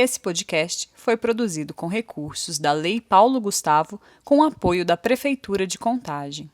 Esse podcast foi produzido com recursos da Lei Paulo Gustavo, com apoio da Prefeitura de Contagem.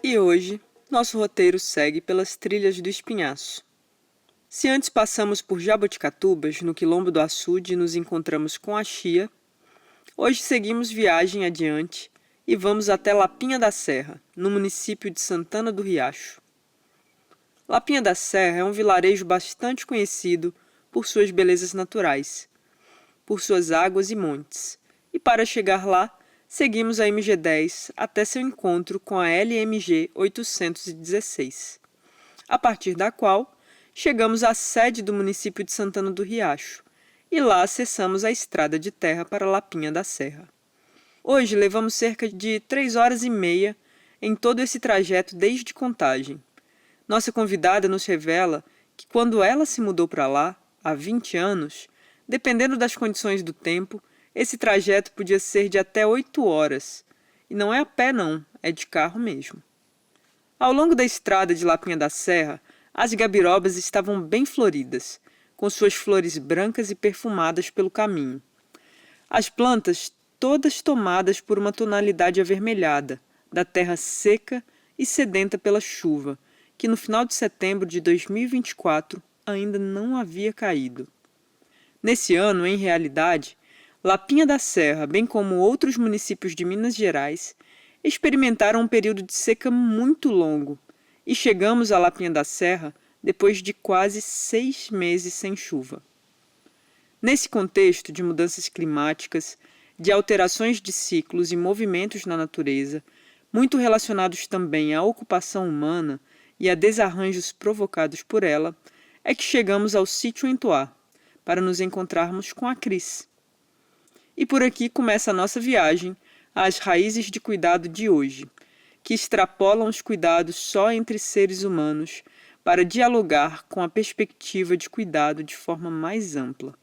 E hoje, nosso roteiro segue pelas trilhas do Espinhaço. Se antes passamos por Jaboticatubas, no Quilombo do Açude, e nos encontramos com a Chia, hoje seguimos viagem adiante e vamos até Lapinha da Serra, no município de Santana do Riacho. Lapinha da Serra é um vilarejo bastante conhecido por suas belezas naturais, por suas águas e montes, e para chegar lá, seguimos a MG10 até seu encontro com a LMG 816, a partir da qual chegamos à sede do município de Santana do Riacho e lá acessamos a estrada de terra para Lapinha da Serra. Hoje levamos cerca de 3 horas e meia em todo esse trajeto desde Contagem. Nossa convidada nos revela que quando ela se mudou para lá, há 20 anos, dependendo das condições do tempo, esse trajeto podia ser de até 8 horas. E não é a pé não, é de carro mesmo. Ao longo da estrada de Lapinha da Serra, as gabirobas estavam bem floridas, com suas flores brancas e perfumadas pelo caminho. As plantas todas tomadas por uma tonalidade avermelhada, da terra seca e sedenta pela chuva, que no final de setembro de 2024 ainda não havia caído. Nesse ano, em realidade, Lapinha da Serra, bem como outros municípios de Minas Gerais, experimentaram um período de seca muito longo e chegamos a Lapinha da Serra depois de quase 6 meses sem chuva. Nesse contexto de mudanças climáticas, de alterações de ciclos e movimentos na natureza, muito relacionados também à ocupação humana e a desarranjos provocados por ela, é que chegamos ao sítio Entoá, para nos encontrarmos com a Cris. E por aqui começa a nossa viagem às raízes de cuidado de hoje, que extrapolam os cuidados só entre seres humanos para dialogar com a perspectiva de cuidado de forma mais ampla.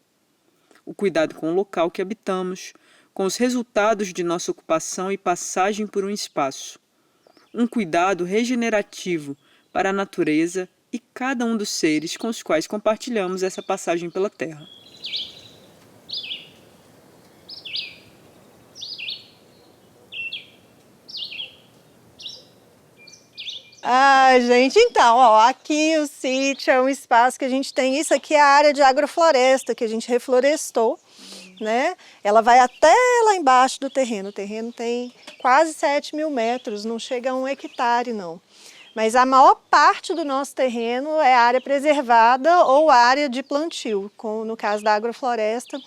O cuidado com o local que habitamos, com os resultados de nossa ocupação e passagem por um espaço. Um cuidado regenerativo para a natureza e cada um dos seres com os quais compartilhamos essa passagem pela Terra. Gente, então, aqui o sítio é um espaço que a gente tem, isso aqui é a área de agrofloresta que a gente reflorestou, né? Ela vai até lá embaixo do terreno, o terreno tem quase 7.000 metros, não chega a 1 hectare não. Mas a maior parte do nosso terreno é área preservada ou área de plantio, no caso da agrofloresta,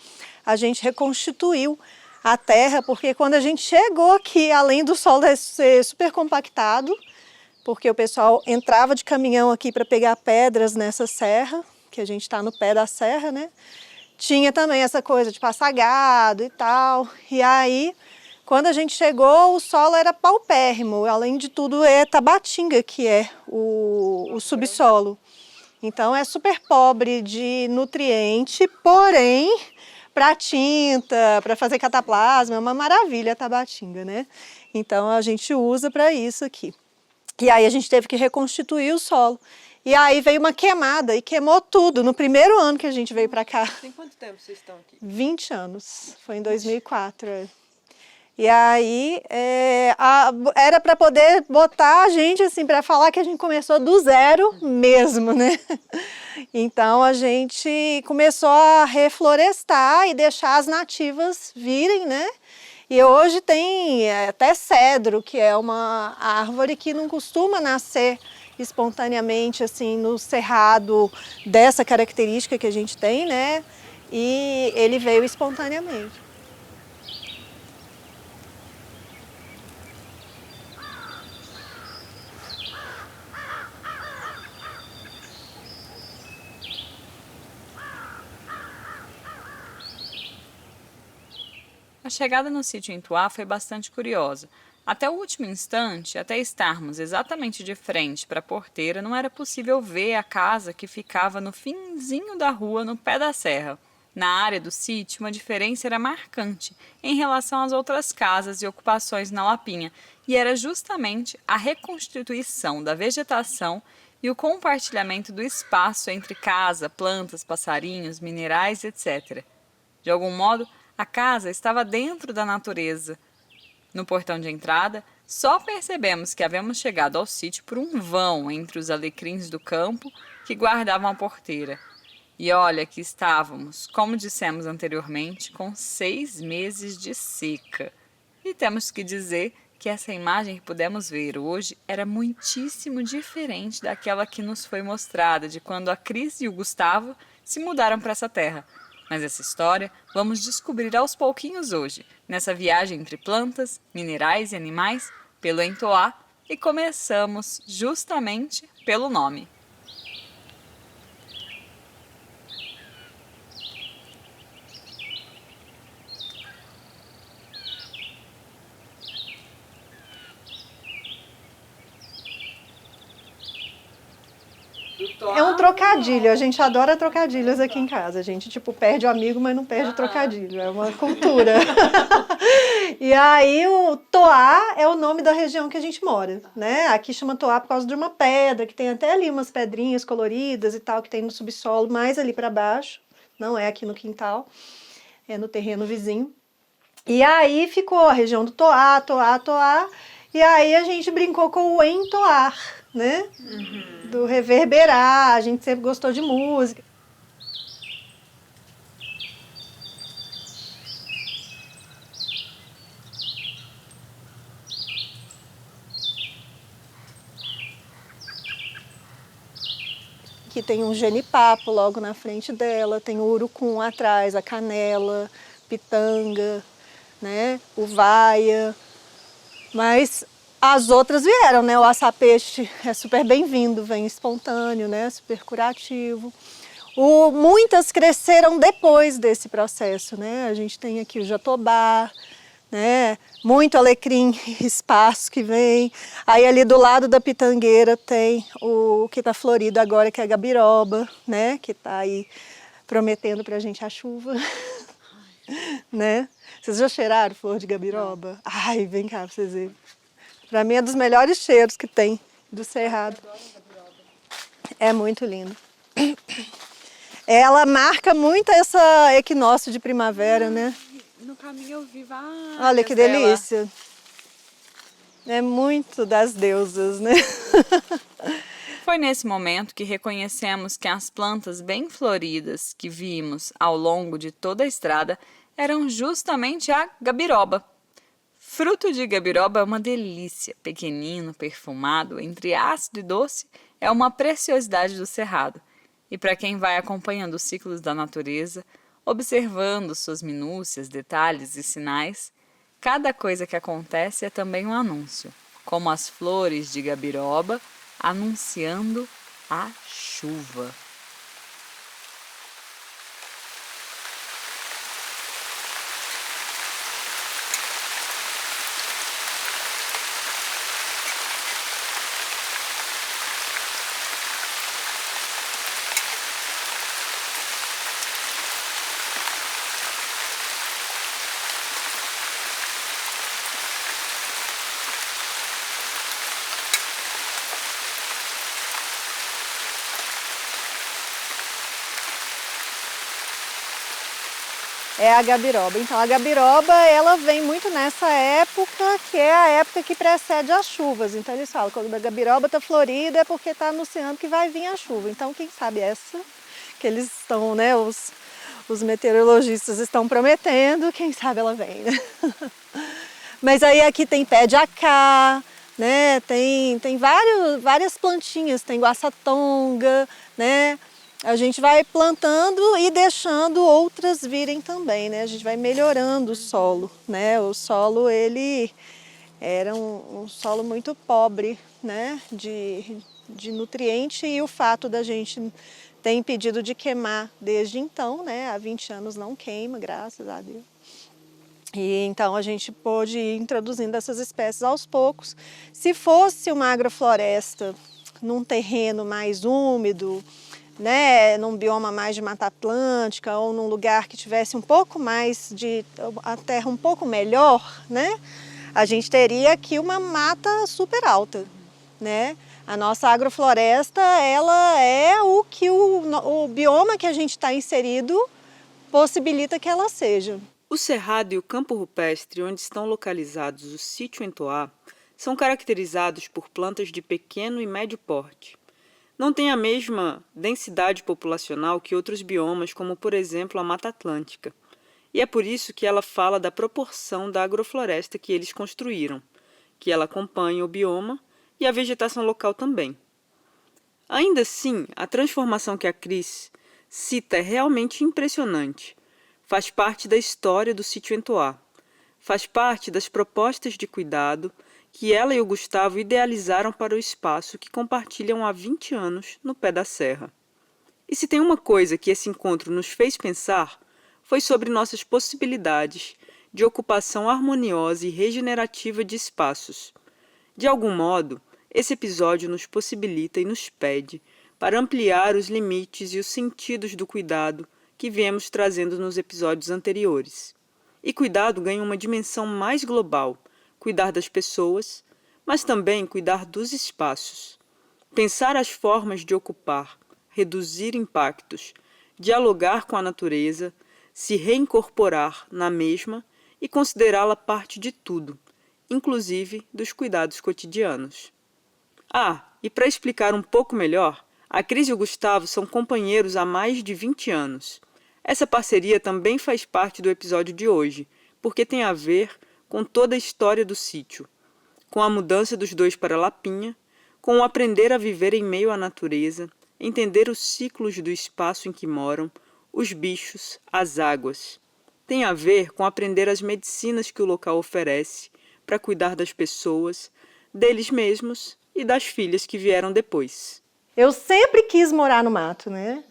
a gente reconstituiu a terra, porque quando a gente chegou aqui, além do solo ser super compactado, porque o pessoal entrava de caminhão aqui para pegar pedras nessa serra, que a gente está no pé da serra, né? Tinha também essa coisa de passar gado e tal. E aí, quando a gente chegou, o solo era paupérrimo. Além de tudo, é tabatinga, que é o subsolo. Então, é super pobre de nutriente, porém, para tinta, para fazer cataplasma, é uma maravilha a tabatinga, né? Então, a gente usa para isso aqui. E aí a gente teve que reconstituir o solo. E aí veio uma queimada e queimou tudo no primeiro ano que a gente veio para cá. Tem quanto tempo vocês estão aqui? 20 anos, foi em 2004. E aí era para poder botar a gente assim, para falar que a gente começou do zero mesmo, né? Então a gente começou a reflorestar e deixar as nativas virem, né? E hoje tem até cedro, que é uma árvore que não costuma nascer espontaneamente assim no cerrado dessa característica que a gente tem, né? E ele veio espontaneamente. A chegada no sítio Intuá foi bastante curiosa. Até o último instante, até estarmos exatamente de frente para a porteira, não era possível ver a casa que ficava no finzinho da rua, no pé da serra. Na área do sítio, uma diferença era marcante em relação às outras casas e ocupações na Lapinha, e era justamente a reconstituição da vegetação e o compartilhamento do espaço entre casa, plantas, passarinhos, minerais, etc. De algum modo, a casa estava dentro da natureza. No portão de entrada, só percebemos que havíamos chegado ao sítio por um vão entre os alecrins do campo que guardavam a porteira. E olha que estávamos, como dissemos anteriormente, com 6 meses de seca. E temos que dizer que essa imagem que pudemos ver hoje era muitíssimo diferente daquela que nos foi mostrada de quando a Cris e o Gustavo se mudaram para essa terra. Mas essa história vamos descobrir aos pouquinhos hoje, nessa viagem entre plantas, minerais e animais, pelo Entoá, e começamos justamente pelo nome. É um trocadilho, a gente adora trocadilhos aqui em casa. A gente, tipo, perde o amigo, mas não perde o trocadilho. É uma cultura. E aí, o Toá é o nome da região que a gente mora, né? Aqui chama Toá por causa de uma pedra, que tem até ali umas pedrinhas coloridas e tal, que tem no subsolo, mais ali para baixo. Não é aqui no quintal, é no terreno vizinho. E aí ficou a região do Toá, Toá, Toá. E aí a gente brincou com o entoar, né? Do reverberar, a gente sempre gostou de música. Aqui tem um genipapo logo na frente dela, tem o urucum atrás, a canela, pitanga, né? Uvaia. Mas as outras vieram, né? O açapeixe é super bem-vindo, vem espontâneo, né? Super curativo. Muitas cresceram depois desse processo, né? A gente tem aqui o jatobá, né? Muito alecrim espaço que vem. Aí ali do lado da pitangueira tem o que está florido agora, que é a gabiroba, né? Que está aí prometendo pra gente a chuva, né? Vocês já cheiraram flor de gabiroba? Não. Ai, vem cá pra vocês verem. Pra mim é dos melhores cheiros que tem do cerrado. É muito lindo. Ela marca muito essa equinócio de primavera, né? No caminho eu vi várias. Olha que delícia. É muito das deusas, né? Foi nesse momento que reconhecemos que as plantas bem floridas que vimos ao longo de toda a estrada eram justamente a gabiroba. Fruto de gabiroba é uma delícia, pequenino, perfumado, entre ácido e doce, é uma preciosidade do cerrado. E para quem vai acompanhando os ciclos da natureza, observando suas minúcias, detalhes e sinais, cada coisa que acontece é também um anúncio, como as flores de gabiroba anunciando a chuva. É a gabiroba. Então, a gabiroba, ela vem muito nessa época, que é a época que precede as chuvas. Então, eles falam que quando a gabiroba está florida é porque está anunciando que vai vir a chuva. Então, quem sabe essa que eles estão, né, os meteorologistas estão prometendo, quem sabe ela vem, né? Mas aí aqui tem pé de acá, né? Tem várias plantinhas, tem guaçatonga, né? A gente vai plantando e deixando outras virem também, né? A gente vai melhorando o solo, né? O solo, ele era um solo muito pobre, né? De nutriente, e o fato da gente ter impedido de queimar desde então, né? Há 20 anos não queima, graças a Deus. E então a gente pôde ir introduzindo essas espécies aos poucos. Se fosse uma agrofloresta num terreno mais úmido, né, num bioma mais de Mata Atlântica ou num lugar que tivesse um pouco mais de a terra um pouco melhor, né, a gente teria aqui uma mata super alta, né? A nossa agrofloresta, ela é o que o bioma que a gente está inserido possibilita que ela seja. O cerrado e o campo rupestre, onde estão localizados o sítio Entoá, são caracterizados por plantas de pequeno e médio porte. Não tem a mesma densidade populacional que outros biomas, como por exemplo a Mata Atlântica. E é por isso que ela fala da proporção da agrofloresta que eles construíram, que ela acompanha o bioma e a vegetação local também. Ainda assim, a transformação que a Cris cita é realmente impressionante. Faz parte da história do sítio Entoá. Faz parte das propostas de cuidado que ela e o Gustavo idealizaram para o espaço que compartilham há 20 anos no pé da serra. E se tem uma coisa que esse encontro nos fez pensar, foi sobre nossas possibilidades de ocupação harmoniosa e regenerativa de espaços. De algum modo, esse episódio nos possibilita e nos pede para ampliar os limites e os sentidos do cuidado que viemos trazendo nos episódios anteriores. E cuidado ganha uma dimensão mais global, cuidar das pessoas, mas também cuidar dos espaços. Pensar as formas de ocupar, reduzir impactos, dialogar com a natureza, se reincorporar na mesma e considerá-la parte de tudo, inclusive dos cuidados cotidianos. E para explicar um pouco melhor, a Cris e o Gustavo são companheiros há mais de 20 anos. Essa parceria também faz parte do episódio de hoje, porque tem a ver com toda a história do sítio, com a mudança dos dois para Lapinha, com o aprender a viver em meio à natureza, entender os ciclos do espaço em que moram, os bichos, as águas. Tem a ver com aprender as medicinas que o local oferece para cuidar das pessoas, deles mesmos e das filhas que vieram depois. Eu sempre quis morar no mato, né?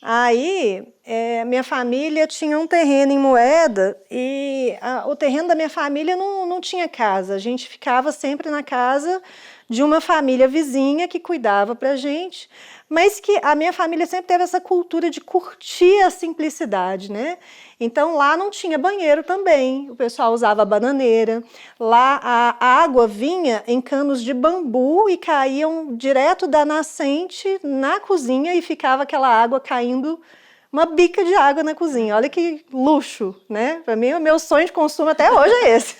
Aí, minha família tinha um terreno em Moeda e o terreno da minha família não tinha casa. A gente ficava sempre na casa de uma família vizinha que cuidava pra gente, mas que a minha família sempre teve essa cultura de curtir a simplicidade, né? Então lá não tinha banheiro também, o pessoal usava bananeira. Lá a água vinha em canos de bambu e caíam direto da nascente na cozinha e ficava aquela água caindo, uma bica de água na cozinha. Olha que luxo, né? Para mim, o meu sonho de consumo até hoje é esse.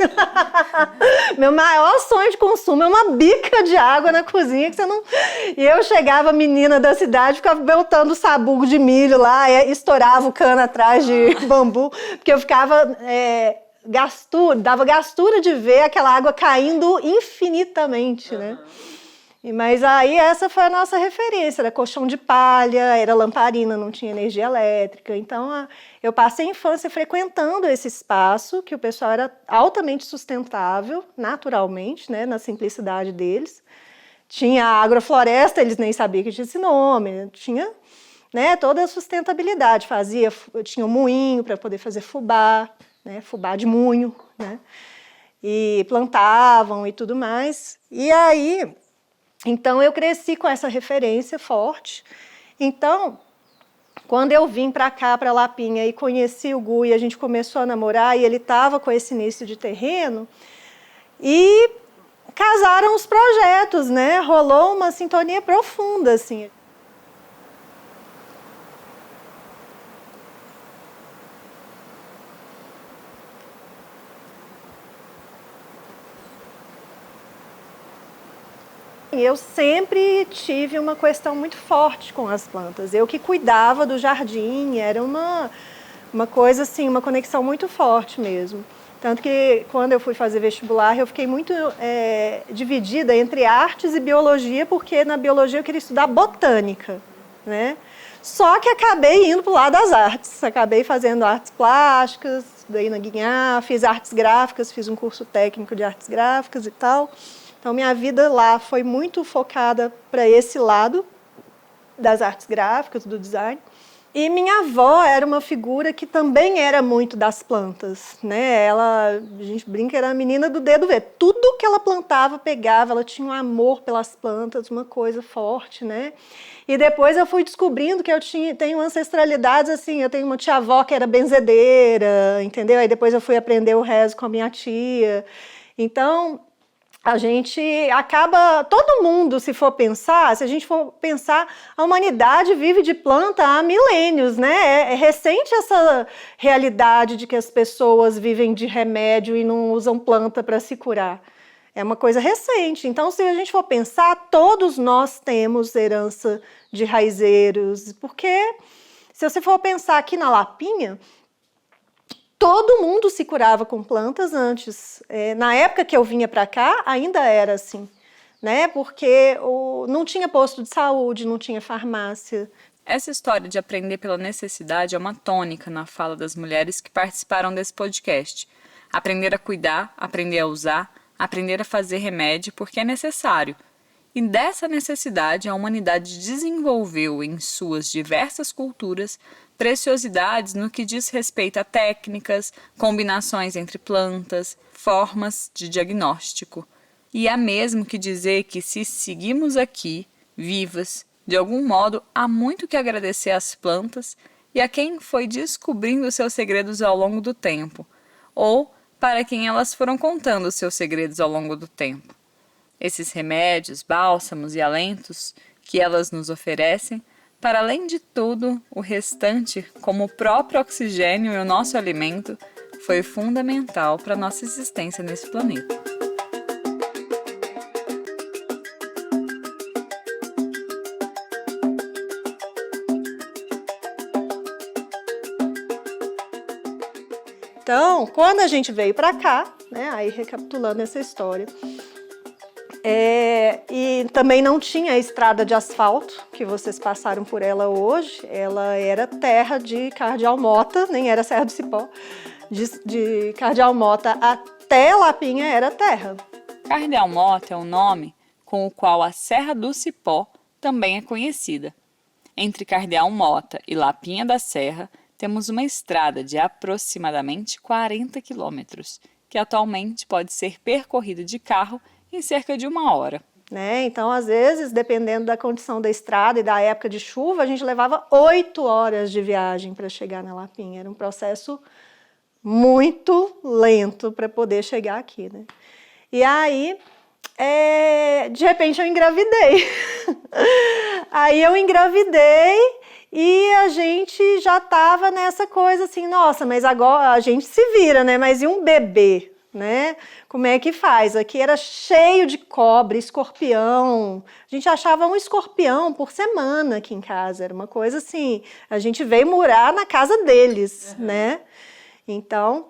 Meu maior sonho de consumo é uma bica de água na cozinha que você não... E eu chegava, menina da cidade, ficava botando sabugo de milho lá, estourava o cano atrás de bambu, porque eu ficava... dava gastura de ver aquela água caindo infinitamente, né? Mas aí essa foi a nossa referência, era colchão de palha, era lamparina, não tinha energia elétrica. Então eu passei a infância frequentando esse espaço, que o pessoal era altamente sustentável, naturalmente, né, na simplicidade deles. Tinha a agrofloresta, eles nem sabiam que tinha esse nome, tinha, né, toda a sustentabilidade. Tinha um moinho para poder fazer fubá, né, fubá de munho, né, e plantavam e tudo mais. E aí... Então, eu cresci com essa referência forte. Então, quando eu vim para cá, para Lapinha, e conheci o Gu, e a gente começou a namorar, e ele estava com esse início de terreno, e casaram os projetos, né? Rolou uma sintonia profunda, assim. Eu sempre tive uma questão muito forte com as plantas. Eu que cuidava do jardim, era uma coisa assim, uma conexão muito forte mesmo. Tanto que quando eu fui fazer vestibular, eu fiquei muito dividida entre artes e biologia, porque na biologia eu queria estudar botânica, né? Só que acabei indo para o lado das artes. Acabei fazendo artes plásticas, daí na Guinhá, fiz artes gráficas, fiz um curso técnico de artes gráficas e tal. Então, minha vida lá foi muito focada para esse lado das artes gráficas, do design. E minha avó era uma figura que também era muito das plantas, né? Ela, a gente brinca, era a menina do dedo verde. Tudo que ela plantava, pegava, ela tinha um amor pelas plantas, uma coisa forte, né? E depois eu fui descobrindo que tenho ancestralidades, assim, eu tenho uma tia-avó que era benzedeira, entendeu? Aí depois eu fui aprender o rezo com a minha tia. Então, a gente acaba, todo mundo, se a gente for pensar, a humanidade vive de planta há milênios, né? É recente essa realidade de que as pessoas vivem de remédio e não usam planta para se curar. É uma coisa recente. Então, se a gente for pensar, todos nós temos herança de raizeiros, porque se você for pensar aqui na Lapinha, todo mundo se curava com plantas antes. Na época que eu vinha para cá, ainda era assim, né? Porque não tinha posto de saúde, não tinha farmácia. Essa história de aprender pela necessidade é uma tônica na fala das mulheres que participaram desse podcast. Aprender a cuidar, aprender a usar, aprender a fazer remédio porque é necessário. E dessa necessidade a humanidade desenvolveu em suas diversas culturas preciosidades no que diz respeito a técnicas, combinações entre plantas, formas de diagnóstico. E há mesmo que dizer que se seguimos aqui, vivas, de algum modo há muito que agradecer às plantas e a quem foi descobrindo seus segredos ao longo do tempo, ou para quem elas foram contando seus segredos ao longo do tempo. Esses remédios, bálsamos e alentos que elas nos oferecem, para além de tudo, o restante, como o próprio oxigênio e o nosso alimento, foi fundamental para a nossa existência nesse planeta. Então, quando a gente veio para cá, né, aí recapitulando essa história, e também não tinha a estrada de asfalto, que vocês passaram por ela hoje, ela era terra de Cardeal Mota, nem era Serra do Cipó, de Cardeal Mota até Lapinha era terra. Cardeal Mota é o nome com o qual a Serra do Cipó também é conhecida. Entre Cardeal Mota e Lapinha da Serra, temos uma estrada de aproximadamente 40 quilômetros, que atualmente pode ser percorrida de carro em cerca de 1 hora. Né? Então, às vezes, dependendo da condição da estrada e da época de chuva, a gente levava 8 horas de viagem para chegar na Lapinha. Era um processo muito lento para poder chegar aqui. Né? E aí, de repente, eu engravidei. Aí eu engravidei e a gente já estava nessa coisa assim, nossa, mas agora a gente se vira, né? Mas e um bebê? Né? Como é que faz? Aqui era cheio de cobra, escorpião. A gente achava um escorpião por semana aqui em casa. Era uma coisa assim, a gente veio morar na casa deles, né? Então,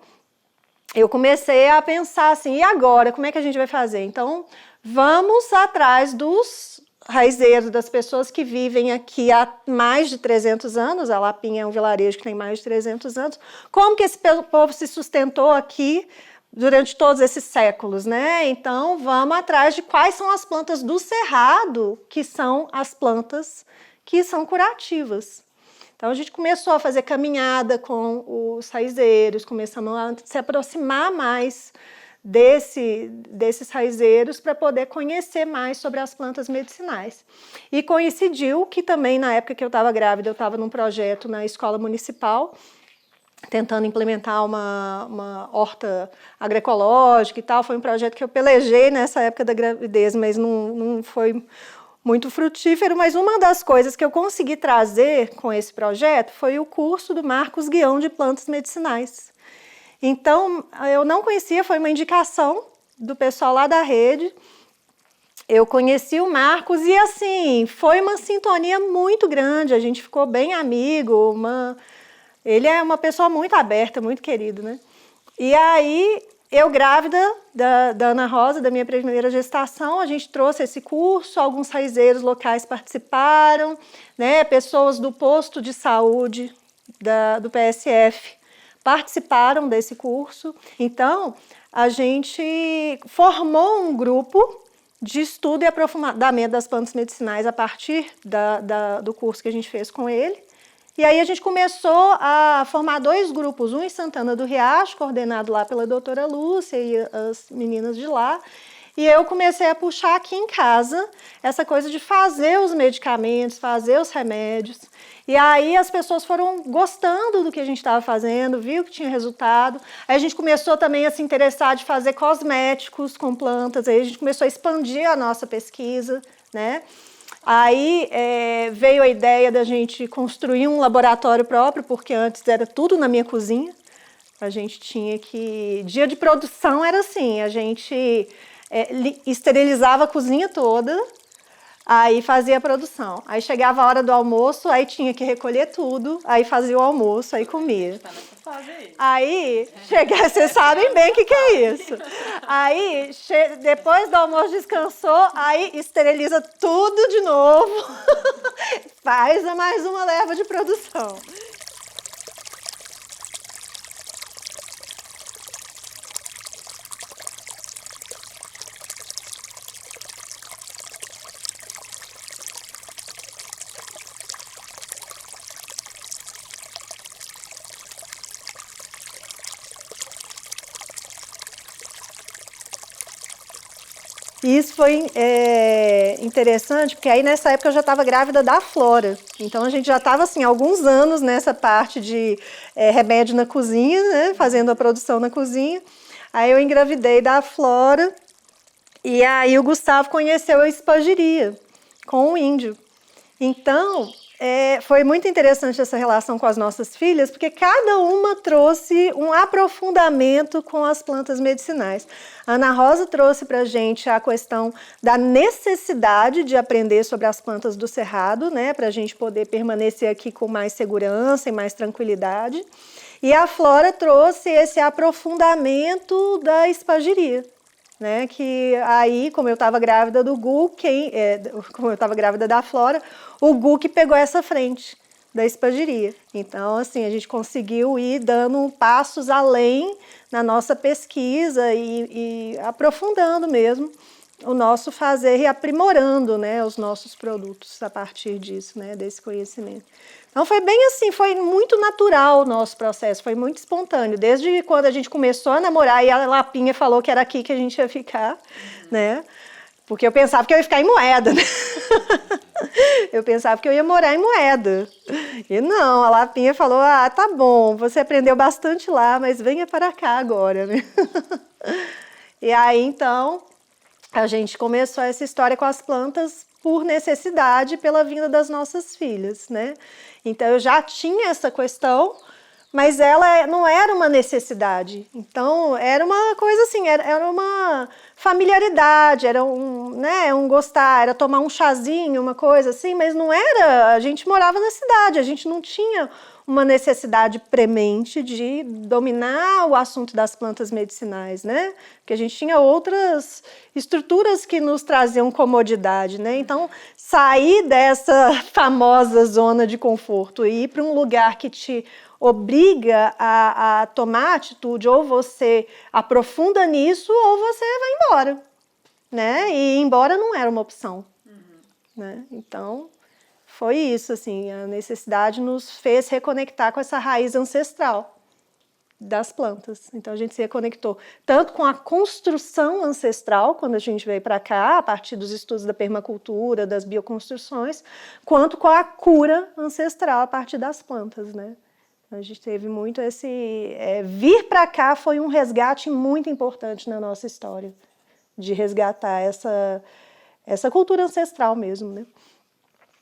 eu comecei a pensar assim, e agora? Como é que a gente vai fazer? Então, vamos atrás dos raizeiros, das pessoas que vivem aqui há mais de 300 anos. A Lapinha é um vilarejo que tem mais de 300 anos. Como que esse povo se sustentou aqui durante todos esses séculos, né? Então, vamos atrás de quais são as plantas do cerrado, que são as plantas que são curativas. Então, a gente começou a fazer caminhada com os raizeiros, começamos a se aproximar mais desses raizeiros para poder conhecer mais sobre as plantas medicinais. E coincidiu que também, na época que eu estava grávida, eu estava num projeto na escola municipal, tentando implementar uma horta agroecológica e tal. Foi um projeto que eu pelejei nessa época da gravidez, mas não foi muito frutífero. Mas uma das coisas que eu consegui trazer com esse projeto foi o curso do Marcos Guião de Plantas Medicinais. Então, eu não conhecia, foi uma indicação do pessoal lá da rede. Eu conheci o Marcos e, assim, foi uma sintonia muito grande. A gente ficou bem amigo, Ele é uma pessoa muito aberta, muito querido, né? E aí, eu grávida da Ana Rosa, da minha primeira gestação, a gente trouxe esse curso, alguns raizeiros locais participaram, né? Pessoas do posto de saúde do PSF participaram desse curso. Então, a gente formou um grupo de estudo e aprofundamento das plantas medicinais a partir do curso que a gente fez com ele. E aí a gente começou a formar 2 grupos, um em Santana do Riacho, coordenado lá pela doutora Lúcia e as meninas de lá, e eu comecei a puxar aqui em casa essa coisa de fazer os medicamentos, fazer os remédios. E aí as pessoas foram gostando do que a gente estava fazendo, viu que tinha resultado. Aí a gente começou também a se interessar de fazer cosméticos com plantas, aí a gente começou a expandir a nossa pesquisa, né? Aí veio a ideia da gente construir um laboratório próprio, porque antes era tudo na minha cozinha. A gente tinha que... Dia de produção era assim, a gente esterilizava a cozinha toda, aí fazia a produção. Aí chegava a hora do almoço, aí tinha que recolher tudo, aí fazia o almoço, aí comia. Aí, vocês sabem bem o que é isso. Aí, depois do almoço descansou, aí esteriliza tudo de novo, faz mais uma leva de produção. E isso foi interessante, porque aí nessa época eu já estava grávida da Flora. Então a gente já estava assim, alguns anos nessa parte de remédio na cozinha, né, fazendo a produção na cozinha. Aí eu engravidei da Flora e aí o Gustavo conheceu a espagiria com o índio. Então foi muito interessante essa relação com as nossas filhas, porque cada uma trouxe um aprofundamento com as plantas medicinais. A Ana Rosa trouxe para a gente a questão da necessidade de aprender sobre as plantas do Cerrado, né, para a gente poder permanecer aqui com mais segurança e mais tranquilidade. E a Flora trouxe esse aprofundamento da espagiria. Né, que aí, como eu estava grávida do Gu, como eu estava grávida da Flora, o Gu que pegou essa frente da espagiria. Então, assim, a gente conseguiu ir dando passos além na nossa pesquisa e aprofundando mesmo o nosso fazer e aprimorando, né, os nossos produtos a partir disso, né, desse conhecimento. Então foi bem assim, foi muito natural o nosso processo, foi muito espontâneo. Desde quando a gente começou a namorar e a Lapinha falou que era aqui que a gente ia ficar, né? Porque eu pensava que eu ia ficar em Moeda, né? Eu pensava que eu ia morar em Moeda. E não, a Lapinha falou, tá bom, você aprendeu bastante lá, mas venha para cá agora, né? E aí, então, a gente começou essa história com as plantas por necessidade, pela vinda das nossas filhas, né? Então, eu já tinha essa questão, mas ela não era uma necessidade. Então, era uma coisa assim, era uma familiaridade, era um gostar, era tomar um chazinho, uma coisa assim, mas não era... A gente morava na cidade, a gente não tinha uma necessidade premente de dominar o assunto das plantas medicinais, né? Porque a gente tinha outras estruturas que nos traziam comodidade, né? Então, sair dessa famosa zona de conforto e ir para um lugar que te obriga a tomar atitude, ou você aprofunda nisso, ou você vai embora, né? E ir embora não era uma opção, né? Então... Foi isso, assim, a necessidade nos fez reconectar com essa raiz ancestral das plantas. Então, a gente se reconectou tanto com a construção ancestral, quando a gente veio para cá, a partir dos estudos da permacultura, das bioconstruções, quanto com a cura ancestral a partir das plantas, né? A gente teve muito esse... vir para cá foi um resgate muito importante na nossa história, de resgatar essa cultura ancestral mesmo, né?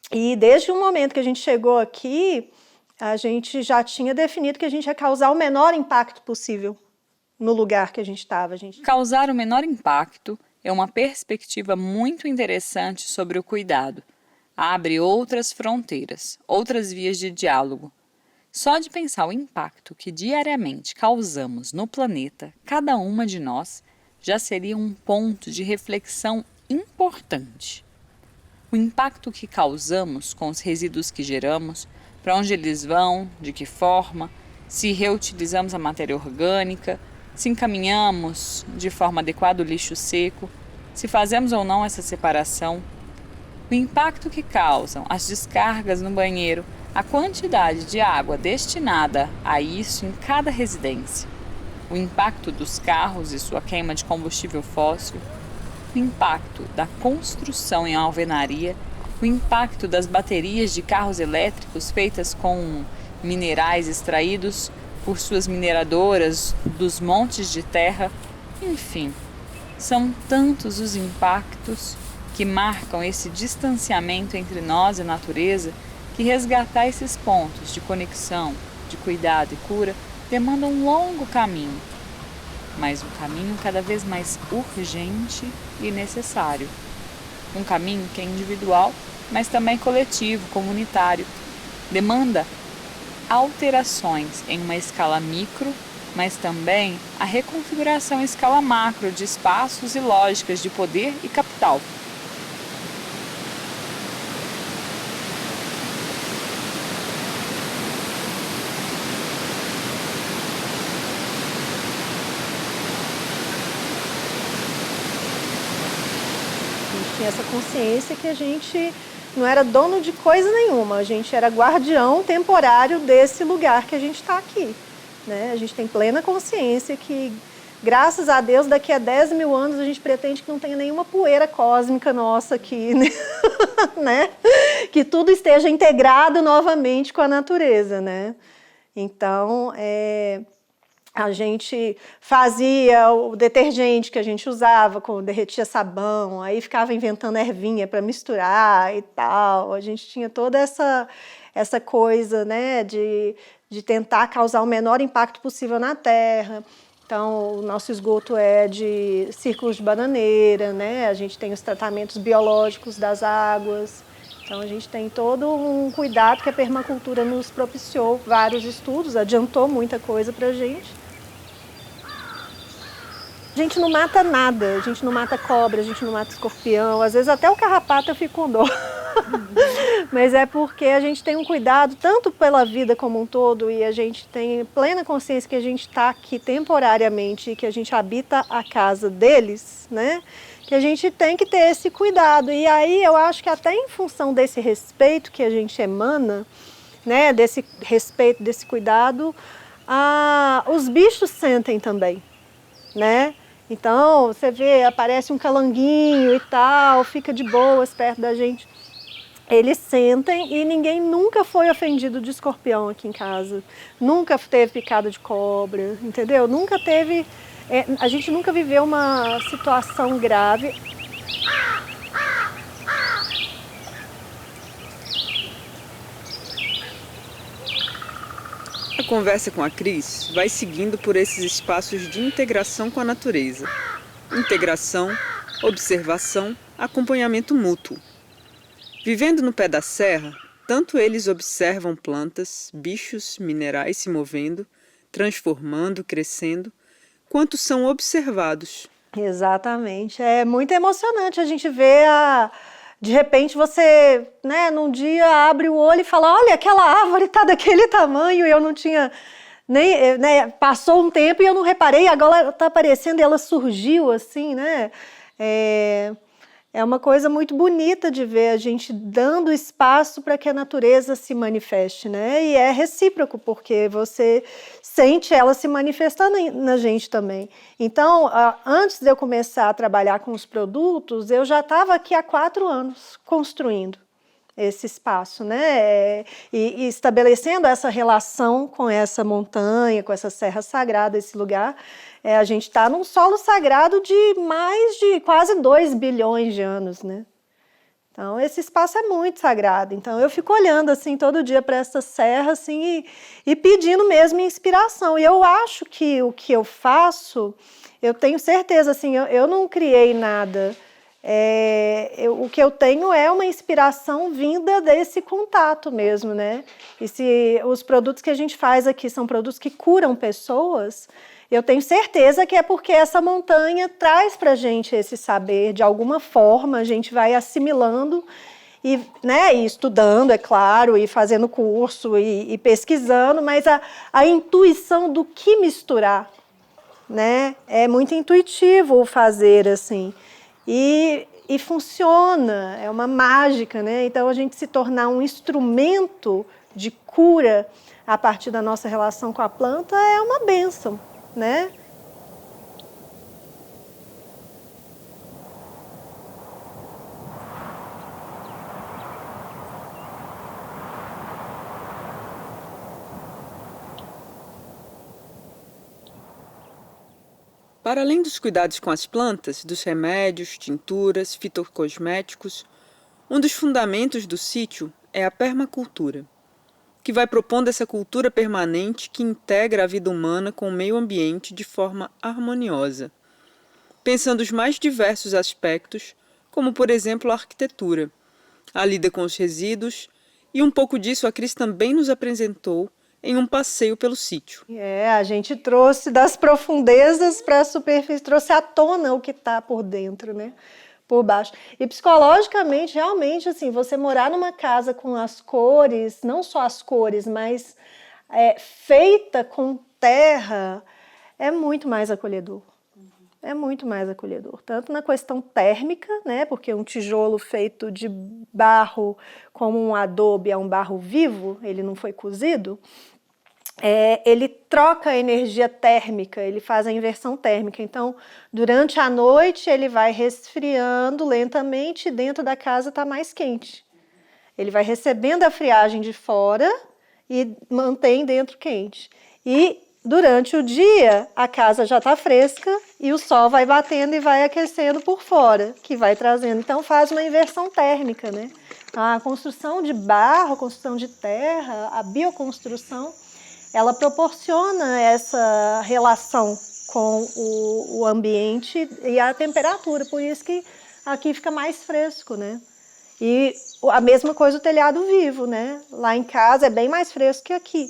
E desde o momento que a gente chegou aqui, a gente já tinha definido que a gente ia causar o menor impacto possível no lugar que a gente estava. Causar o menor impacto é uma perspectiva muito interessante sobre o cuidado. Abre outras fronteiras, outras vias de diálogo. Só de pensar o impacto que diariamente causamos no planeta, cada uma de nós, já seria um ponto de reflexão importante. O impacto que causamos com os resíduos que geramos, para onde eles vão, de que forma, se reutilizamos a matéria orgânica, se encaminhamos de forma adequada o lixo seco, se fazemos ou não essa separação, o impacto que causam as descargas no banheiro, a quantidade de água destinada a isso em cada residência, o impacto dos carros e sua queima de combustível fóssil, o impacto da construção em alvenaria, o impacto das baterias de carros elétricos feitas com minerais extraídos por suas mineradoras dos montes de terra, enfim, são tantos os impactos que marcam esse distanciamento entre nós e a natureza que resgatar esses pontos de conexão, de cuidado e cura demanda um longo caminho, mas um caminho cada vez mais urgente e necessário. Um caminho que é individual, mas também coletivo, comunitário. Demanda alterações em uma escala micro, mas também a reconfiguração em escala macro de espaços e lógicas de poder e capital. Tinha essa consciência que a gente não era dono de coisa nenhuma, a gente era guardião temporário desse lugar que a gente está aqui, né? A gente tem plena consciência que, graças a Deus, daqui a 10 mil anos a gente pretende que não tenha nenhuma poeira cósmica nossa aqui, né? Que tudo esteja integrado novamente com a natureza, né? Então, a gente fazia o detergente que a gente usava, derretia sabão, aí ficava inventando ervinha para misturar e tal. A gente tinha toda essa coisa, né, de tentar causar o menor impacto possível na terra. Então, o nosso esgoto é de círculos de bananeira, né? A gente tem os tratamentos biológicos das águas. Então, a gente tem todo um cuidado que a permacultura nos propiciou, vários estudos, adiantou muita coisa para a gente. A gente não mata nada, a gente não mata cobra, a gente não mata escorpião, às vezes até o carrapato eu fico com dó. Mas é porque a gente tem um cuidado tanto pela vida como um todo e a gente tem plena consciência que a gente está aqui temporariamente e que a gente habita a casa deles, né? Que a gente tem que ter esse cuidado. E aí eu acho que até em função desse respeito que a gente emana, né? Desse respeito, desse cuidado, os bichos sentem também, né? Então, você vê, aparece um calanguinho e tal, fica de boas perto da gente. Eles sentem e ninguém nunca foi ofendido de escorpião aqui em casa. Nunca teve picada de cobra, entendeu? Nunca teve... a gente nunca viveu uma situação grave. A conversa com a Cris vai seguindo por esses espaços de integração com a natureza. Integração, observação, acompanhamento mútuo. Vivendo no pé da serra, tanto eles observam plantas, bichos, minerais se movendo, transformando, crescendo, quanto são observados. Exatamente. É muito emocionante a gente ver de repente você, né, num dia abre o olho e fala, olha, aquela árvore está daquele tamanho e eu não tinha nem, né, passou um tempo e eu não reparei, agora ela está aparecendo e ela surgiu assim, né? É uma coisa muito bonita de ver a gente dando espaço para que a natureza se manifeste, né? E é recíproco, porque você sente ela se manifestando na gente também. Então, antes de eu começar a trabalhar com os produtos, eu já estava aqui há 4 anos construindo esse espaço, né? E estabelecendo essa relação com essa montanha, com essa serra sagrada, esse lugar. A gente está num solo sagrado de mais de quase 2 bilhões de anos, né? Então, esse espaço é muito sagrado. Então, eu fico olhando assim todo dia para essa serra assim, e pedindo mesmo inspiração. E eu acho que o que eu faço, eu tenho certeza, assim, eu não criei nada. O que eu tenho é uma inspiração vinda desse contato mesmo, né? E se os produtos que a gente faz aqui são produtos que curam pessoas, eu tenho certeza que é porque essa montanha traz para a gente esse saber, de alguma forma a gente vai assimilando e, né, e estudando, é claro, e fazendo curso e pesquisando, mas a intuição do que misturar, né? É muito intuitivo o fazer assim. E funciona, é uma mágica, né? Então a gente se tornar um instrumento de cura a partir da nossa relação com a planta é uma bênção, né? Para além dos cuidados com as plantas, dos remédios, tinturas, fitocosméticos, um dos fundamentos do sítio é a permacultura, que vai propondo essa cultura permanente que integra a vida humana com o meio ambiente de forma harmoniosa, pensando os mais diversos aspectos, como por exemplo a arquitetura, a lida com os resíduos, e um pouco disso a Cris também nos apresentou em um passeio pelo sítio. A gente trouxe das profundezas para a superfície, trouxe à tona o que está por dentro, né? Por baixo. E psicologicamente, realmente, assim, você morar numa casa com as cores, não só as cores, mas feita com terra, é muito mais acolhedor. É muito mais acolhedor, tanto na questão térmica, né, porque um tijolo feito de barro, como um adobe, é um barro vivo, ele não foi cozido, ele troca a energia térmica, ele faz a inversão térmica. Então, durante a noite, ele vai resfriando lentamente e dentro da casa está mais quente. Ele vai recebendo a friagem de fora e mantém dentro quente. E durante o dia, a casa já está fresca e o sol vai batendo e vai aquecendo por fora, que vai trazendo. Então, faz uma inversão térmica, né? A construção de barro, a construção de terra, a bioconstrução, ela proporciona essa relação com o ambiente e a temperatura, por isso que aqui fica mais fresco, né? E a mesma coisa o telhado vivo, né? Lá em casa é bem mais fresco que aqui,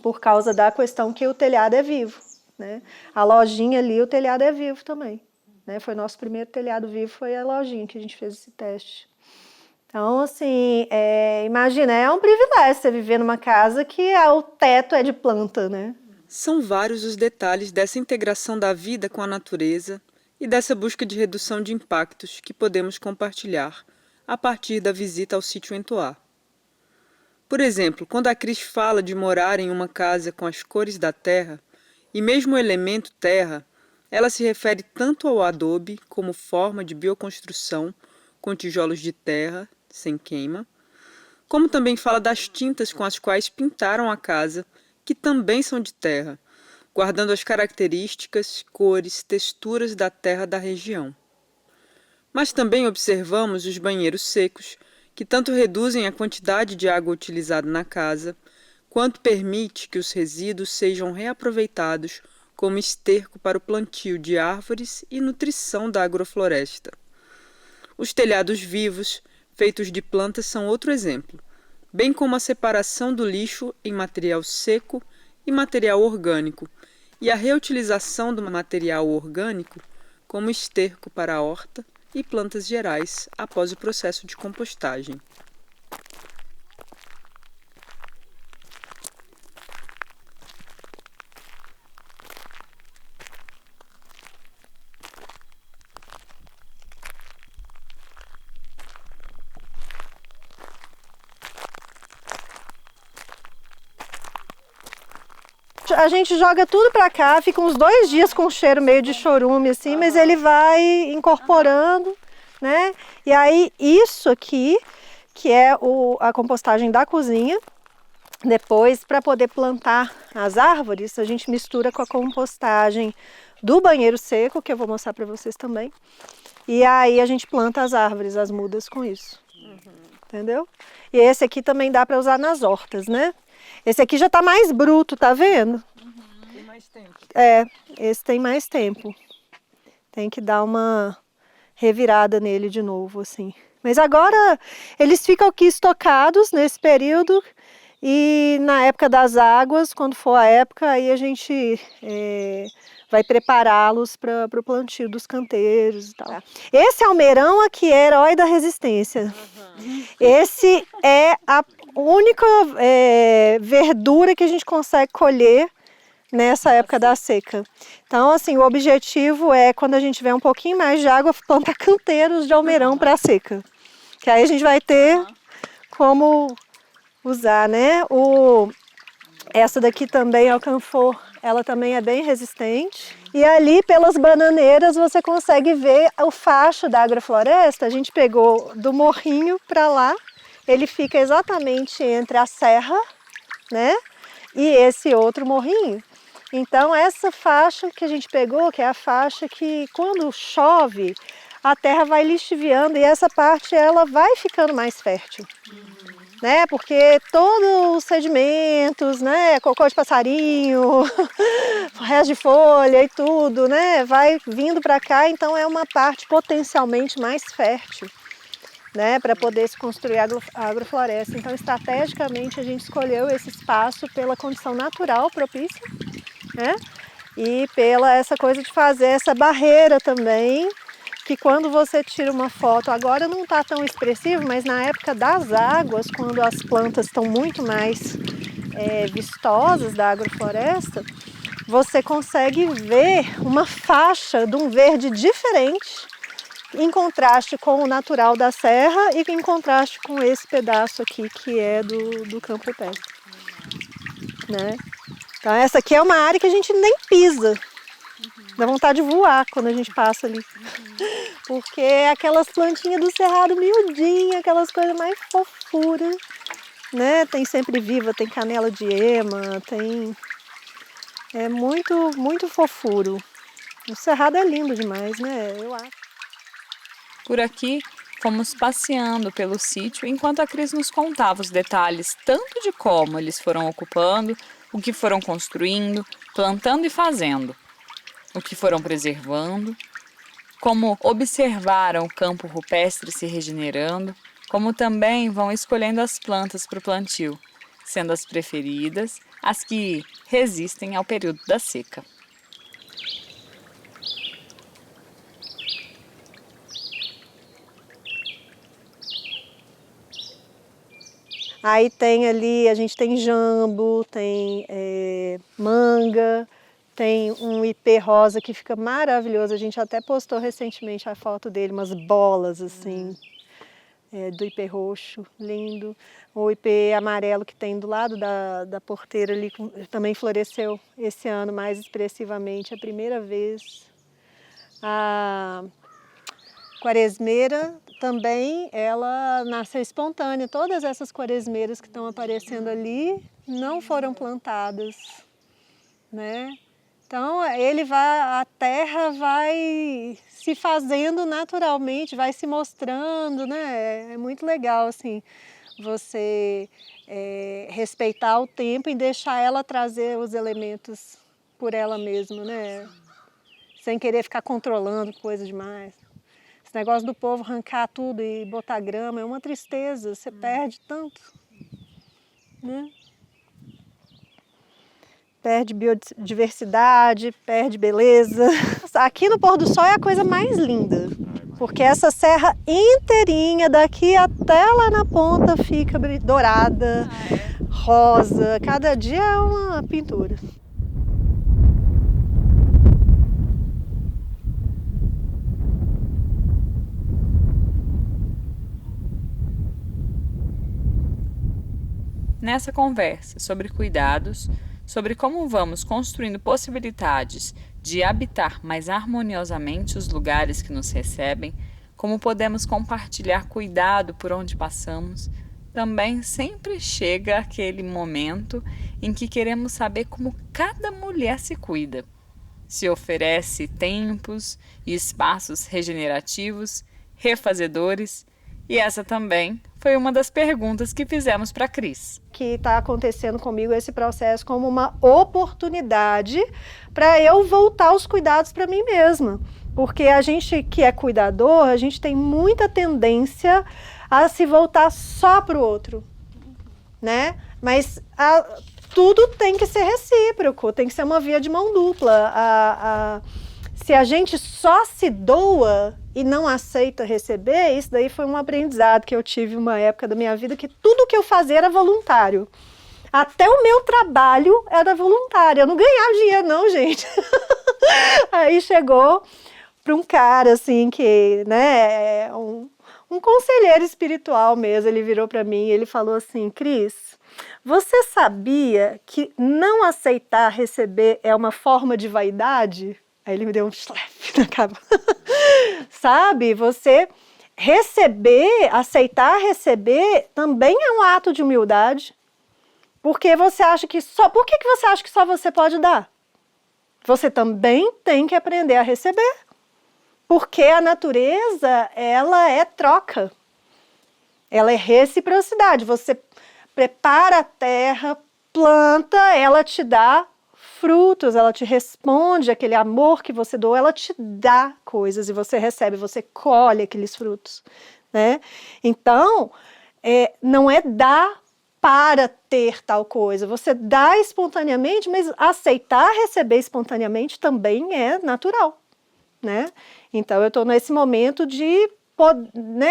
por causa da questão que o telhado é vivo, né? A lojinha ali, o telhado é vivo também, né? Foi nosso primeiro telhado vivo, foi a lojinha que a gente fez esse teste. Então, assim, imagina, é um privilégio você viver numa casa que o teto é de planta, né? São vários os detalhes dessa integração da vida com a natureza e dessa busca de redução de impactos que podemos compartilhar a partir da visita ao sítio Entoá. Por exemplo, quando a Cris fala de morar em uma casa com as cores da terra, e mesmo o elemento terra, ela se refere tanto ao adobe como forma de bioconstrução com tijolos de terra, sem queima, como também fala das tintas com as quais pintaram a casa, que também são de terra, guardando as características, cores, texturas da terra da região. Mas também observamos os banheiros secos, que tanto reduzem a quantidade de água utilizada na casa, quanto permite que os resíduos sejam reaproveitados como esterco para o plantio de árvores e nutrição da agrofloresta. Os telhados vivos, feitos de plantas, são outro exemplo, bem como a separação do lixo em material seco e material orgânico, e a reutilização do material orgânico como esterco para a horta e plantas gerais após o processo de compostagem. A gente joga tudo pra cá, fica uns 2 dias com cheiro meio de chorume, assim, mas ele vai incorporando, né? E aí, isso aqui, que é a compostagem da cozinha, depois, para poder plantar as árvores, a gente mistura com a compostagem do banheiro seco, que eu vou mostrar para vocês também. E aí a gente planta as árvores, as mudas com isso. Entendeu? E esse aqui também dá para usar nas hortas, né? Esse aqui já tá mais bruto, tá vendo? Tem mais tempo. Esse tem mais tempo. Tem que dar uma revirada nele de novo, assim. Mas agora eles ficam aqui estocados nesse período e na época das águas, quando for a época, aí a gente vai prepará-los para o plantio dos canteiros e tal. Esse almeirão aqui é herói da resistência. Esse é a única verdura que a gente consegue colher nessa época da seca. Então, assim, o objetivo é, quando a gente tiver um pouquinho mais de água, plantar canteiros de almeirão para a seca. Que aí a gente vai ter como usar, né? Essa daqui também, alcanfor, ela também é bem resistente. E ali pelas bananeiras você consegue ver o facho da agrofloresta. A gente pegou do morrinho para lá, ele fica exatamente entre a serra, né? E esse outro morrinho. Então essa faixa que a gente pegou, que é a faixa que quando chove, a terra vai lixiviando e essa parte ela vai ficando mais fértil. Né? Porque todos os sedimentos, né? Cocô de passarinho, resto de folha e tudo, né? Vai vindo para cá, então é uma parte potencialmente mais fértil, né? Para poder se construir a agrofloresta. Então, estrategicamente, a gente escolheu esse espaço pela condição natural propícia, né? E pela essa coisa de fazer essa barreira também, que quando você tira uma foto, agora não está tão expressivo, mas na época das águas, quando as plantas estão muito mais vistosas da agrofloresta, você consegue ver uma faixa de um verde diferente, em contraste com o natural da serra e em contraste com esse pedaço aqui que é do campo rupestre, né? Então essa aqui é uma área que a gente nem pisa. Dá vontade de voar quando a gente passa ali. Porque é aquelas plantinhas do cerrado miudinha, aquelas coisas mais fofuras, né? Tem sempre viva, tem canela de ema, tem... É muito, muito fofuro. O cerrado é lindo demais, né? Eu acho. Por aqui, fomos passeando pelo sítio enquanto a Cris nos contava os detalhes tanto de como eles foram ocupando, o que foram construindo, plantando e fazendo, o que foram preservando, como observaram o campo rupestre se regenerando, como também vão escolhendo as plantas para o plantio, sendo as preferidas as que resistem ao período da seca. Aí tem ali, a gente tem jambo, tem manga, tem um ipê rosa que fica maravilhoso. A gente até postou recentemente a foto dele, umas bolas assim, do ipê roxo, lindo. O ipê amarelo que tem do lado da porteira ali, também floresceu esse ano mais expressivamente, a primeira vez. A quaresmeira também, ela nasceu espontânea. Todas essas quaresmeiras que estão aparecendo ali não foram plantadas, né? Então, a terra vai se fazendo naturalmente, vai se mostrando, né? É muito legal, assim, você respeitar o tempo e deixar ela trazer os elementos por ela mesma, né? Sem querer ficar controlando coisa demais. Esse negócio do povo arrancar tudo e botar grama é uma tristeza, você perde tanto, né? Perde biodiversidade, perde beleza. Aqui no pôr do sol é a coisa mais linda, porque essa serra inteirinha, daqui até lá na ponta, fica dourada, rosa, cada dia é uma pintura. Nessa conversa sobre cuidados, sobre como vamos construindo possibilidades de habitar mais harmoniosamente os lugares que nos recebem, como podemos compartilhar cuidado por onde passamos, também sempre chega aquele momento em que queremos saber como cada mulher se cuida, se oferece tempos e espaços regenerativos, refazedores, e essa também foi uma das perguntas que fizemos para a Cris. Que está acontecendo comigo esse processo como uma oportunidade para eu voltar os cuidados para mim mesma. Porque a gente que é cuidador, a gente tem muita tendência a se voltar só para o outro, né? Mas tudo tem que ser recíproco, tem que ser uma via de mão dupla. Se a gente só se doa e não aceita receber, isso daí foi um aprendizado que eu tive uma época da minha vida, que tudo que eu fazia era voluntário. Até o meu trabalho era voluntário, eu não ganhava dinheiro não, gente. Aí chegou para um cara assim que, né, um conselheiro espiritual mesmo, ele virou para mim e ele falou assim: Cris, você sabia que não aceitar receber é uma forma de vaidade? Aí ele me deu um slap na cara. Sabe, você receber, aceitar receber também é um ato de humildade. Porque você acha que só... Por que você acha que só você pode dar? Você também tem que aprender a receber. Porque a natureza, ela é troca. Ela é reciprocidade. Você prepara a terra, planta, ela te dá frutos, ela te responde aquele amor que você doou, ela te dá coisas e você recebe, você colhe aqueles frutos, né? Então, não é dar para ter tal coisa, você dá espontaneamente, mas aceitar receber espontaneamente também é natural, né? Então eu estou nesse momento de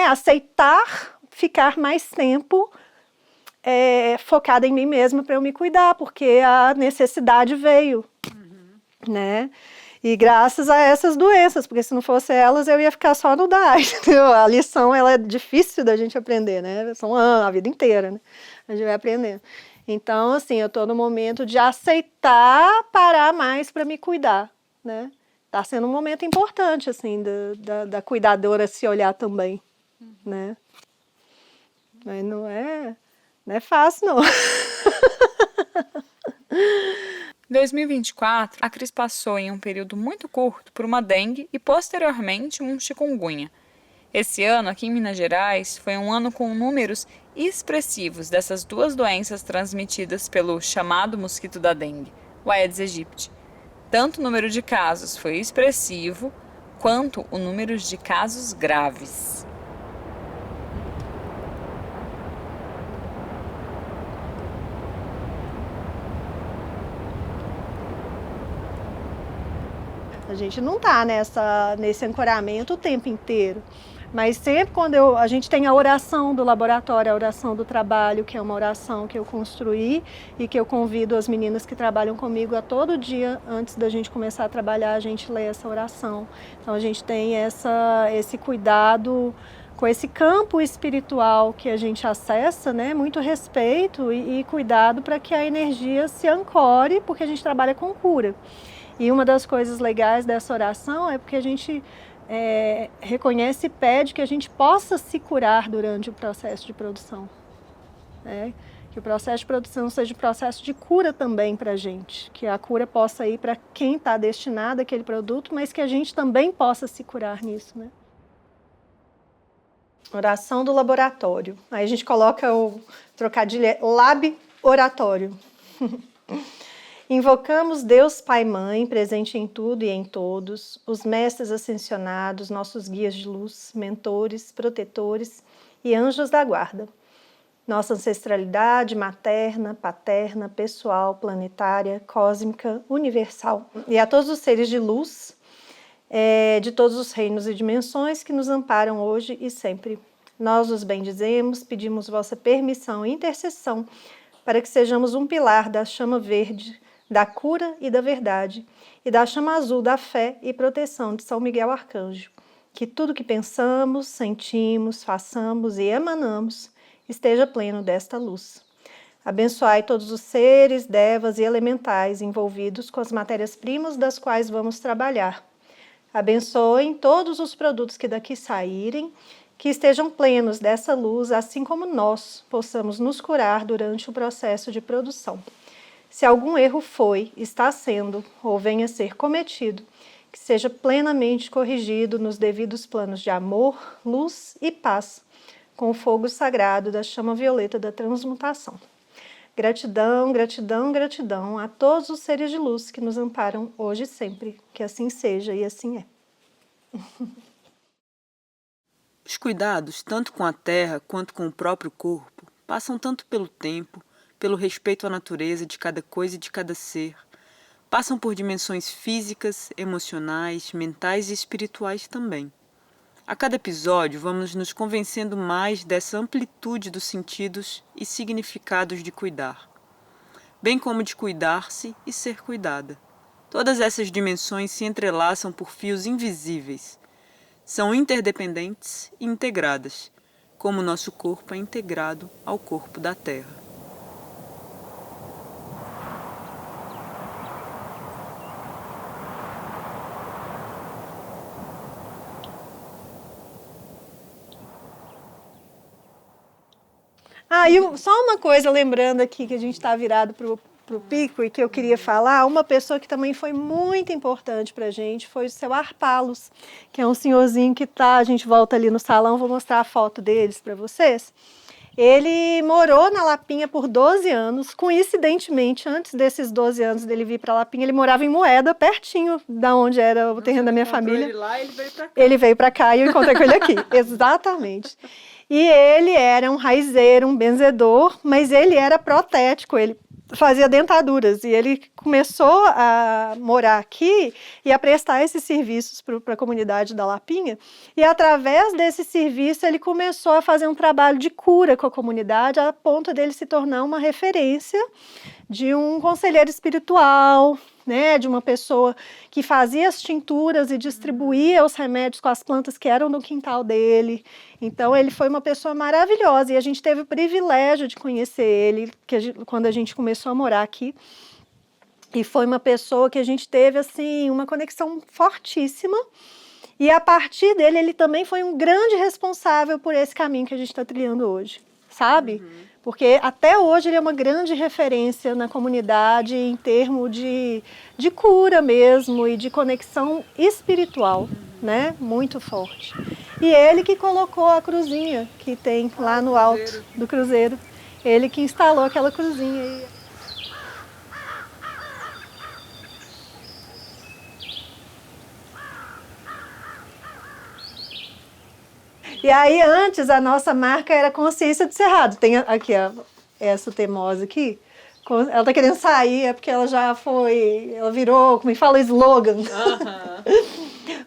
aceitar ficar mais tempo focada em mim mesma para eu me cuidar, porque a necessidade veio, né? E graças a essas doenças, porque se não fosse elas eu ia ficar só no DAI, entendeu? A lição ela é difícil da gente aprender, né? São anos, a vida inteira, né? A gente vai aprendendo. Então, assim, eu estou no momento de aceitar parar mais para me cuidar, né? Tá sendo um momento importante, assim, da cuidadora se olhar também, né? Mas não é fácil, não. 2024, a Cris passou em um período muito curto por uma dengue e posteriormente um chikungunya. Esse ano, aqui em Minas Gerais, foi um ano com números expressivos dessas duas doenças transmitidas pelo chamado mosquito da dengue, o Aedes aegypti. Tanto o número de casos foi expressivo, quanto o número de casos graves. A gente não está nesse ancoramento o tempo inteiro, mas sempre quando a gente tem a oração do laboratório, a oração do trabalho, que é uma oração que eu construí e que eu convido as meninas que trabalham comigo a todo dia, antes da gente começar a trabalhar, a gente lê essa oração. Então a gente tem esse cuidado com esse campo espiritual que a gente acessa, né? Muito respeito e cuidado para que a energia se ancore, porque a gente trabalha com cura. E uma das coisas legais dessa oração é porque a gente reconhece e pede que a gente possa se curar durante o processo de produção, né? Que o processo de produção seja um processo de cura também para a gente, que a cura possa ir para quem está destinado àquele produto, mas que a gente também possa se curar nisso, né? Oração do laboratório. Aí a gente coloca o trocadilho lab oratório. Invocamos Deus Pai e Mãe, presente em tudo e em todos, os mestres ascensionados, nossos guias de luz, mentores, protetores e anjos da guarda. Nossa ancestralidade materna, paterna, pessoal, planetária, cósmica, universal. E a todos os seres de luz, de todos os reinos e dimensões que nos amparam hoje e sempre. Nós os bendizemos, pedimos vossa permissão e intercessão para que sejamos um pilar da chama verde, da cura e da verdade, e da chama azul da fé e proteção de São Miguel Arcanjo. Que tudo que pensamos, sentimos, façamos e emanamos esteja pleno desta luz. Abençoai todos os seres, devas e elementais envolvidos com as matérias-primas das quais vamos trabalhar. Abençoem todos os produtos que daqui saírem, que estejam plenos dessa luz, assim como nós possamos nos curar durante o processo de produção. Se algum erro foi, está sendo ou venha a ser cometido, que seja plenamente corrigido nos devidos planos de amor, luz e paz, com o fogo sagrado da chama violeta da transmutação. Gratidão, gratidão, gratidão a todos os seres de luz que nos amparam hoje e sempre. Que assim seja e assim é. Os cuidados, tanto com a terra quanto com o próprio corpo, passam tanto pelo tempo, pelo respeito à natureza de cada coisa e de cada ser, passam por dimensões físicas, emocionais, mentais e espirituais também. A cada episódio vamos nos convencendo mais dessa amplitude dos sentidos e significados de cuidar, bem como de cuidar-se e ser cuidada. Todas essas dimensões se entrelaçam por fios invisíveis. São interdependentes e integradas, como nosso corpo é integrado ao corpo da Terra. Só uma coisa, lembrando aqui que a gente está virado para o pico e que eu queria falar, uma pessoa que também foi muito importante para a gente foi o seu Arpalos, que é um senhorzinho que tá, a gente volta ali no salão, vou mostrar a foto deles para vocês. Ele morou na Lapinha por 12 anos, coincidentemente, antes desses 12 anos dele vir para Lapinha, ele morava em Moeda, pertinho da onde era o terreno da minha família. Ele lá, ele veio para cá. Ele veio para cá e eu encontrei com ele aqui, exatamente. E ele era um raizeiro, um benzedor, mas ele era protético, ele fazia dentaduras e ele começou a morar aqui e a prestar esses serviços para a comunidade da Lapinha, e através desse serviço ele começou a fazer um trabalho de cura com a comunidade, a ponto dele se tornar uma referência de um conselheiro espiritual, né, de uma pessoa que fazia as tinturas e distribuía os remédios com as plantas que eram no quintal dele. Então ele foi uma pessoa maravilhosa e a gente teve o privilégio de conhecer ele quando a gente começou a morar aqui. E foi uma pessoa que a gente teve assim uma conexão fortíssima. E a partir dele, ele também foi um grande responsável por esse caminho que a gente está trilhando hoje, sabe? Porque até hoje ele é uma grande referência na comunidade em termos de cura mesmo e de conexão espiritual, né? Muito forte. E ele que colocou a cruzinha que tem lá no alto do cruzeiro. Ele que instalou aquela cruzinha aí. E aí, antes, a nossa marca era Consciência do Cerrado. Tem aqui, ó, essa teimosa aqui. Ela tá querendo sair, é porque ela já foi... Ela virou, como é que fala, slogan.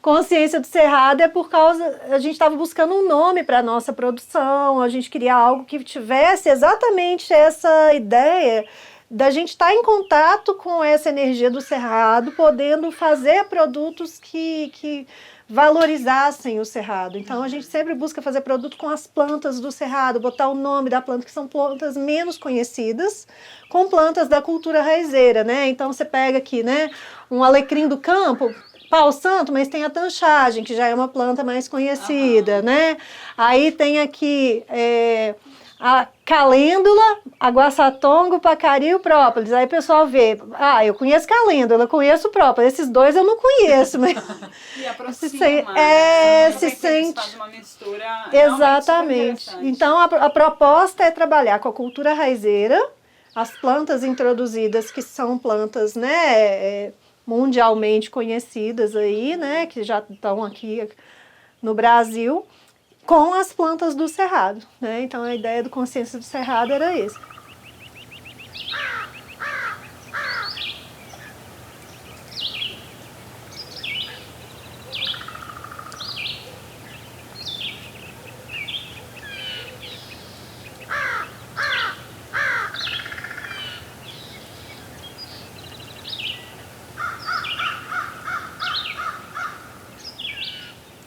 Consciência do Cerrado é por causa... A gente estava buscando um nome para a nossa produção. A gente queria algo que tivesse exatamente essa ideia da gente estar em contato com essa energia do Cerrado, podendo fazer produtos que valorizassem o Cerrado. Então a gente sempre busca fazer produto com as plantas do Cerrado, botar o nome da planta, que são plantas menos conhecidas, com plantas da cultura raizeira, né? Então você pega aqui, né, um alecrim do campo, pau santo, mas tem a tanchagem, que já é uma planta mais conhecida, né? Aí tem aqui a calêndula, aguaçatonga, pacari e o própolis. Aí o pessoal vê, eu conheço calêndula, eu conheço própolis. Esses dois eu não conheço, mas... E aproxima, se sente... faz uma mistura. Exatamente. Então a proposta é trabalhar com a cultura raizeira, as plantas introduzidas, que são plantas, né, mundialmente conhecidas aí, né, que já estão aqui no Brasil, com as plantas do Cerrado, né? Então a ideia do Consciência do Cerrado era essa.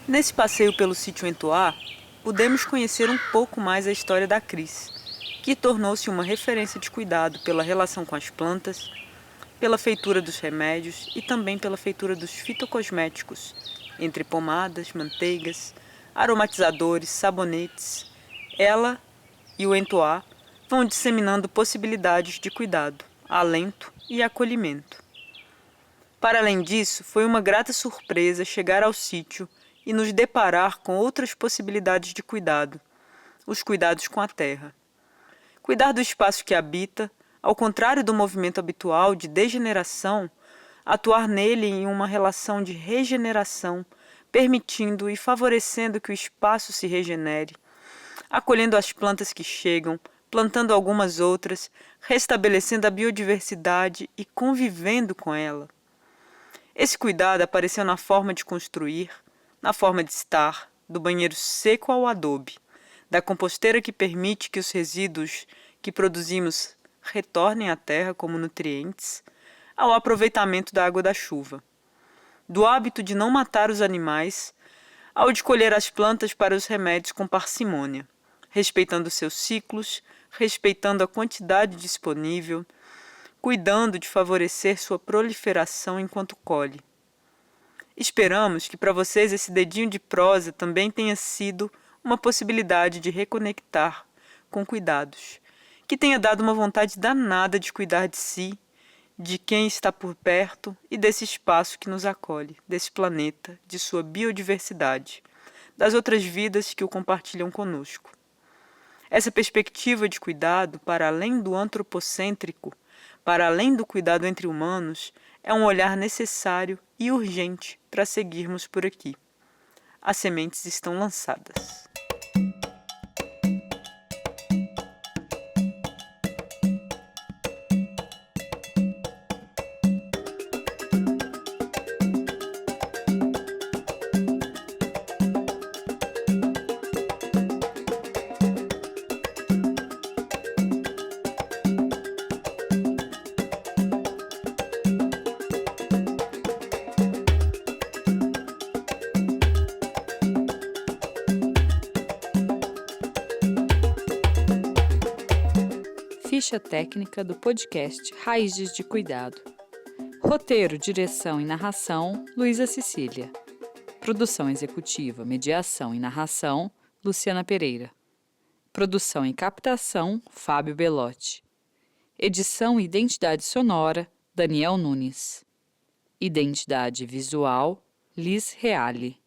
Nesse passeio pelo sítio Entoá, pudemos conhecer um pouco mais a história da Cris, que tornou-se uma referência de cuidado pela relação com as plantas, pela feitura dos remédios e também pela feitura dos fitocosméticos, entre pomadas, manteigas, aromatizadores, sabonetes. Ela e o Entoá vão disseminando possibilidades de cuidado, alento e acolhimento. Para além disso, foi uma grata surpresa chegar ao sítio e nos deparar com outras possibilidades de cuidado, os cuidados com a terra. Cuidar do espaço que habita, ao contrário do movimento habitual de degeneração, atuar nele em uma relação de regeneração, permitindo e favorecendo que o espaço se regenere, acolhendo as plantas que chegam, plantando algumas outras, restabelecendo a biodiversidade e convivendo com ela. Esse cuidado apareceu na forma de construir, na forma de estar, do banheiro seco ao adobe, da composteira que permite que os resíduos que produzimos retornem à terra como nutrientes, ao aproveitamento da água da chuva, do hábito de não matar os animais, ao de colher as plantas para os remédios com parcimônia, respeitando seus ciclos, respeitando a quantidade disponível, cuidando de favorecer sua proliferação enquanto colhe. Esperamos que para vocês esse dedinho de prosa também tenha sido uma possibilidade de reconectar com cuidados, que tenha dado uma vontade danada de cuidar de si, de quem está por perto e desse espaço que nos acolhe, desse planeta, de sua biodiversidade, das outras vidas que o compartilham conosco. Essa perspectiva de cuidado, para além do antropocêntrico, para além do cuidado entre humanos, é um olhar necessário e urgente para seguirmos por aqui. As sementes estão lançadas. Ficha técnica do podcast Raízes de Cuidado. Roteiro, direção e narração, Luísa Cecília. Produção executiva, mediação e narração, Luciana Pereira. Produção e captação, Fábio Belotti. Edição e identidade sonora, Daniel Nunes. Identidade visual, Liz Reale.